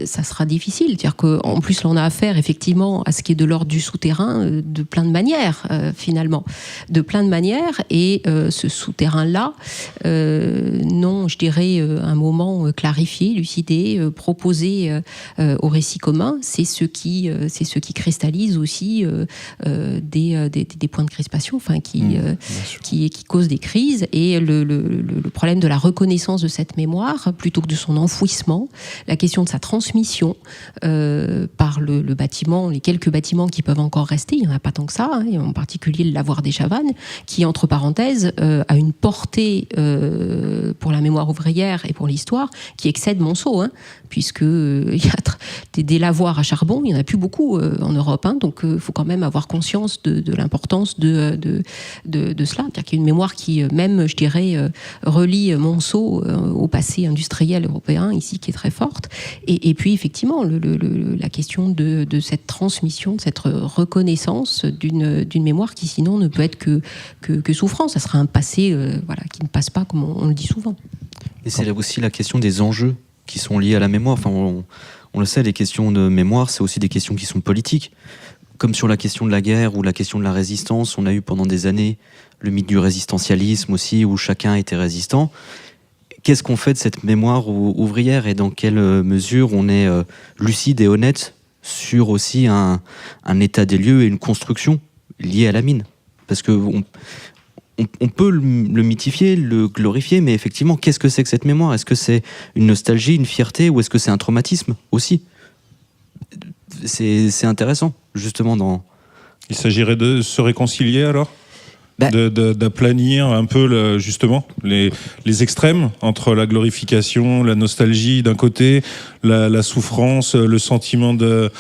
ça sera difficile. C'est-à-dire qu'en plus, l'on a affaire effectivement à ce qui est de l'ordre du souterrain de plein de manières, finalement, de plein de manières. Et ce souterrain-là, non, je dirais, un moment clarifié, lucidé, proposé au récit commun, c'est ce qui cristallise posent aussi des points de crispation, enfin qui causent des crises. Et le problème de la reconnaissance de cette mémoire, plutôt que de son enfouissement, la question de sa transmission par le bâtiment, les quelques bâtiments qui peuvent encore rester, il n'y en a pas tant que ça, hein, en particulier le lavoir des Chavannes, qui, entre parenthèses, a une portée pour la mémoire ouvrière et pour l'histoire qui excède Monceau, hein, puisque il y a des lavoirs à charbon, il n'y en a plus beaucoup en Europe, hein, donc il faut quand même avoir conscience de l'importance de cela, c'est-à-dire qu'il y a une mémoire qui, même, je dirais, relie Monceau au passé industriel européen, ici, qui est très forte, et puis, effectivement, la question de cette transmission, de cette reconnaissance d'une mémoire qui, sinon, ne peut être que souffrance. Ça sera un passé qui ne passe pas, comme on le dit souvent. Et c'est aussi la question des enjeux qui sont liés à la mémoire. Enfin, on le sait, les questions de mémoire, c'est aussi des questions qui sont politiques. Comme sur la question de la guerre ou la question de la résistance, on a eu pendant des années le mythe du résistentialisme aussi, où chacun était résistant. Qu'est-ce qu'on fait de cette mémoire ouvrière et dans quelle mesure on est lucide et honnête sur aussi un état des lieux et une construction liée à la mine? Parce que on peut le mythifier, le glorifier, mais effectivement, qu'est-ce que c'est que cette mémoire? Est-ce que c'est une nostalgie, une fierté, ou est-ce que c'est un traumatisme aussi? C'est intéressant, justement. Il s'agirait de se réconcilier alors, d'aplanir un peu justement les extrêmes entre la glorification, la nostalgie d'un côté, la souffrance, le sentiment de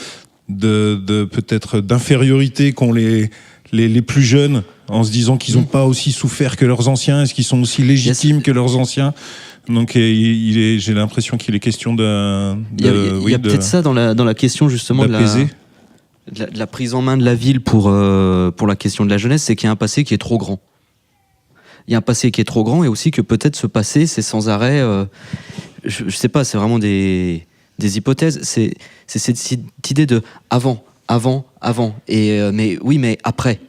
peut-être d'infériorité qu'ont les plus jeunes, en se disant qu'ils n'ont pas aussi souffert que leurs anciens, est-ce qu'ils sont aussi légitimes que leurs anciens? Donc j'ai l'impression qu'il est question il y a peut-être ça dans la question justement de la prise en main de la ville pour la question de la jeunesse, c'est qu'il y a un passé qui est trop grand. Il y a un passé qui est trop grand, et aussi que peut-être ce passé, c'est sans arrêt, je sais pas, c'est vraiment des hypothèses, c'est cette idée de avant, mais après.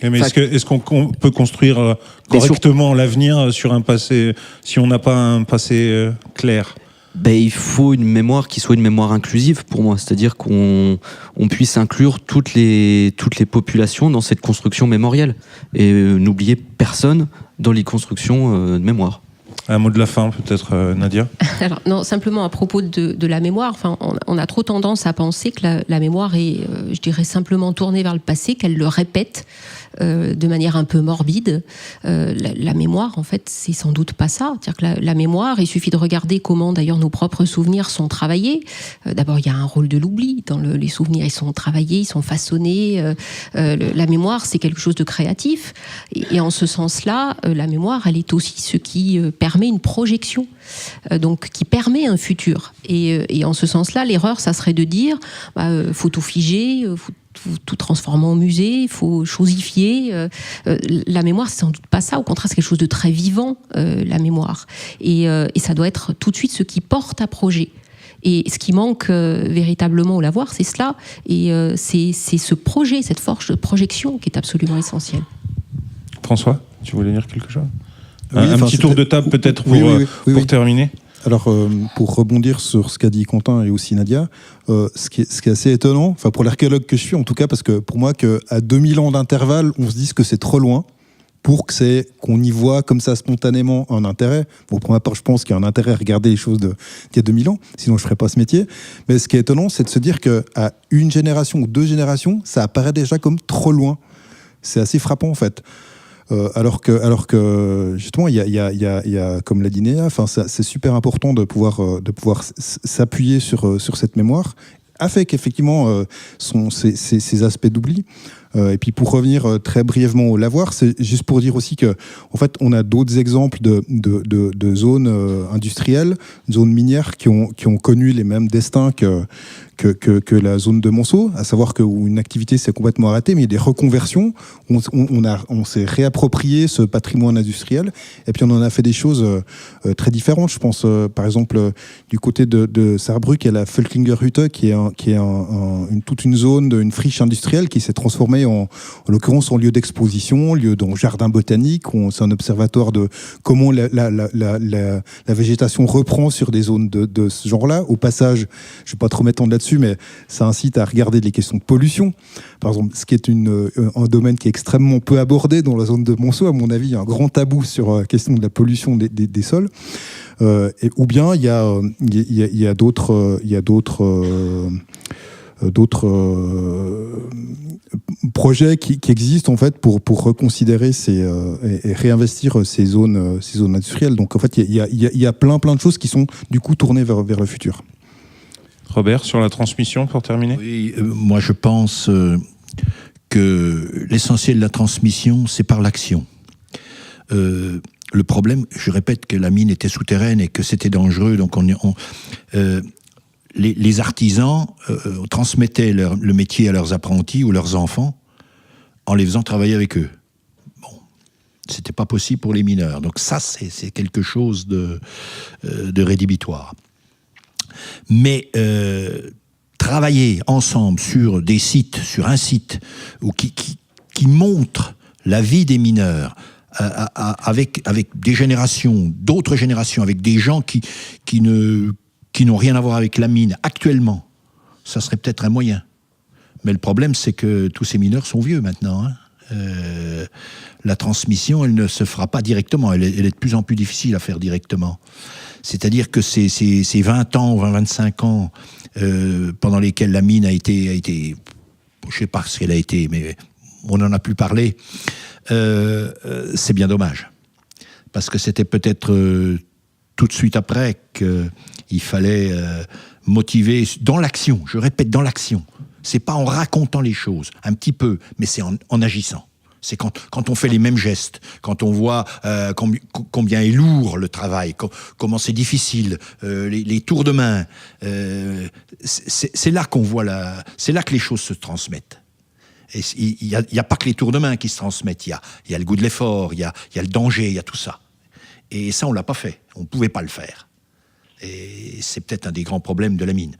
Mais est-ce qu'on peut construire correctement l'avenir sur un passé, si on n'a pas un passé clair? Il faut une mémoire qui soit une mémoire inclusive pour moi, c'est-à-dire qu'on puisse inclure toutes les populations dans cette construction mémorielle et n'oublier personne dans les constructions de mémoire. Un mot de la fin, peut-être, Nadia? Alors, non, simplement à propos de la mémoire, on a trop tendance à penser que la mémoire est, je dirais, simplement tournée vers le passé, qu'elle le répète de manière un peu morbide. La mémoire, en fait, c'est sans doute pas ça. C'est-à-dire que la mémoire, il suffit de regarder comment, d'ailleurs, nos propres souvenirs sont travaillés. D'abord, il y a un rôle de l'oubli. Dans les souvenirs, ils sont travaillés, ils sont façonnés. La mémoire, c'est quelque chose de créatif. Et en ce sens-là, la mémoire, elle est aussi ce qui permet une projection, donc qui permet un futur. Et en ce sens-là, l'erreur, ça serait de dire faut tout figer, faut tout transformer en musée, il faut chosifier. La mémoire, c'est sans doute pas ça. Au contraire, c'est quelque chose de très vivant, la mémoire. Et ça doit être tout de suite ce qui porte à projet. Et ce qui manque véritablement au lavoir, c'est cela. Et c'est ce projet, cette force de projection qui est absolument essentielle. François, tu voulais dire quelque chose? Oui, un petit tour de table peut-être pour terminer. Alors, pour rebondir sur ce qu'a dit Quentin et aussi Nadia, ce qui est assez étonnant, enfin pour l'archéologue que je suis en tout cas, parce que pour moi, qu'à 2000 ans d'intervalle, on se dise que c'est trop loin pour qu'on y voit comme ça spontanément un intérêt. Bon, pour ma part, je pense qu'il y a un intérêt à regarder les choses d'il y a 2000 ans, sinon je ne ferais pas ce métier. Mais ce qui est étonnant, c'est de se dire qu'à une génération ou 2 générations, ça apparaît déjà comme trop loin. C'est assez frappant en fait. Alors que justement, il y a comme l'a dit Néa, c'est super important de pouvoir s'appuyer sur cette mémoire, avec effectivement ces aspects d'oubli. Et puis pour revenir très brièvement au lavoir, c'est juste pour dire aussi que en fait on a d'autres exemples de zones industrielles, zones minières qui ont connu les mêmes destins que la zone de Monceau, à savoir qu'une activité s'est complètement arrêtée, mais il y a des reconversions, on s'est réapproprié ce patrimoine industriel, et puis on en a fait des choses très différentes. Je pense par exemple du côté de Saarbrück, il y a la Völklingerhütte qui est toute une zone, une friche industrielle qui s'est transformée transformé en l'occurrence en lieu d'exposition, lieu dans jardin botanique. C'est un observatoire de comment la végétation reprend sur des zones de ce genre-là. Au passage, je ne vais pas trop m'étendre là-dessus, mais ça incite à regarder les questions de pollution. Par exemple, ce qui est un domaine qui est extrêmement peu abordé dans la zone de Monceau, à mon avis, il y a un grand tabou sur la question de la pollution des sols. Ou bien il y a d'autres projets qui existent en fait pour reconsidérer et réinvestir ces zones industrielles. Donc en fait il y a plein de choses qui sont du coup tournées vers le futur. Robert, sur la transmission, pour terminer. Oui, moi je pense que l'essentiel de la transmission, c'est par l'action. Le problème, je répète que la mine était souterraine et que c'était dangereux, donc les artisans transmettaient le métier à leurs apprentis ou leurs enfants en les faisant travailler avec eux. Bon, c'était pas possible pour les mineurs, donc ça c'est quelque chose de rédhibitoire. Mais travailler ensemble sur des sites, sur un site qui montre la vie des mineurs, avec des générations, d'autres générations, avec des gens qui n'ont rien à voir avec la mine actuellement, ça serait peut-être un moyen. Mais le problème, c'est que tous ces mineurs sont vieux maintenant. La transmission, elle ne se fera pas directement. Elle est de plus en plus difficile à faire directement. C'est-à-dire que ces 20 ans, 25 ans pendant lesquels la mine a été je ne sais pas ce qu'elle a été, mais on n'en a plus parlé, c'est bien dommage. Parce que c'était peut-être tout de suite après qu'il fallait motiver dans l'action, je répète, dans l'action. C'est pas en racontant les choses, un petit peu, mais c'est en agissant. C'est quand on fait les mêmes gestes, quand on voit combien est lourd le travail, comment c'est difficile, les tours de main. C'est là qu'on voit c'est là que les choses se transmettent. Et il y a pas que les tours de main qui se transmettent. Il y a le goût de l'effort, il y a le danger, il y a tout ça. Et ça, on l'a pas fait. On pouvait pas le faire. Et c'est peut-être un des grands problèmes de la mine.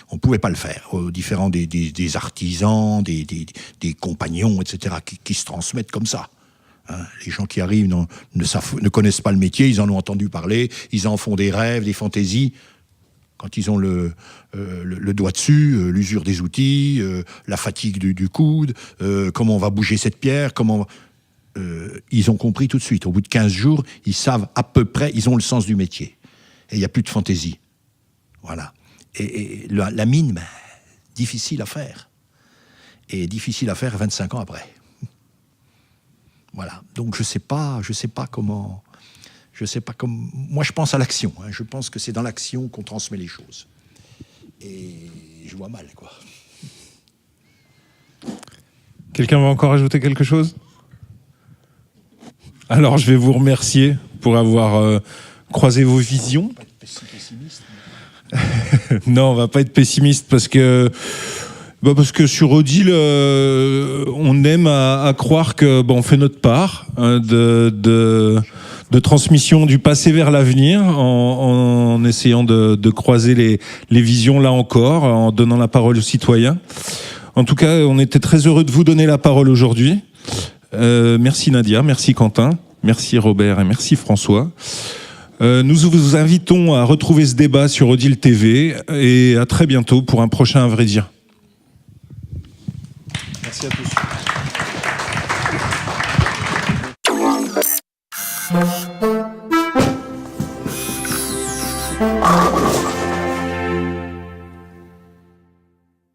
On ne pouvait pas le faire, différent des artisans, des compagnons, etc., qui se transmettent comme ça. Hein, les gens qui arrivent ne connaissent pas le métier, ils en ont entendu parler, ils en font des rêves, des fantaisies. Quand ils ont le doigt dessus, l'usure des outils, la fatigue du coude, comment on va bouger cette pierre, ils ont compris tout de suite. Au bout de 15 jours, ils savent à peu près, ils ont le sens du métier. Et il n'y a plus de fantaisie. Voilà. Et la mine, difficile à faire. Et difficile à faire 25 ans après. Voilà. Donc je sais pas comment. Moi, je pense à l'action. Hein. Je pense que c'est dans l'action qu'on transmet les choses. Et je vois mal, quoi. Quelqu'un va encore ajouter quelque chose ? Alors, je vais vous remercier pour avoir croisé vos visions. Non, on va pas être pessimiste parce que sur Odile, on aime à croire que on fait notre part de transmission du passé vers l'avenir en essayant de croiser les visions là encore, en donnant la parole aux citoyens. En tout cas, on était très heureux de vous donner la parole aujourd'hui. Merci Nadia, merci Quentin, merci Robert et merci François. Nous vous invitons à retrouver ce débat sur Odile TV et à très bientôt pour un prochain À vrai dire. Merci à tous.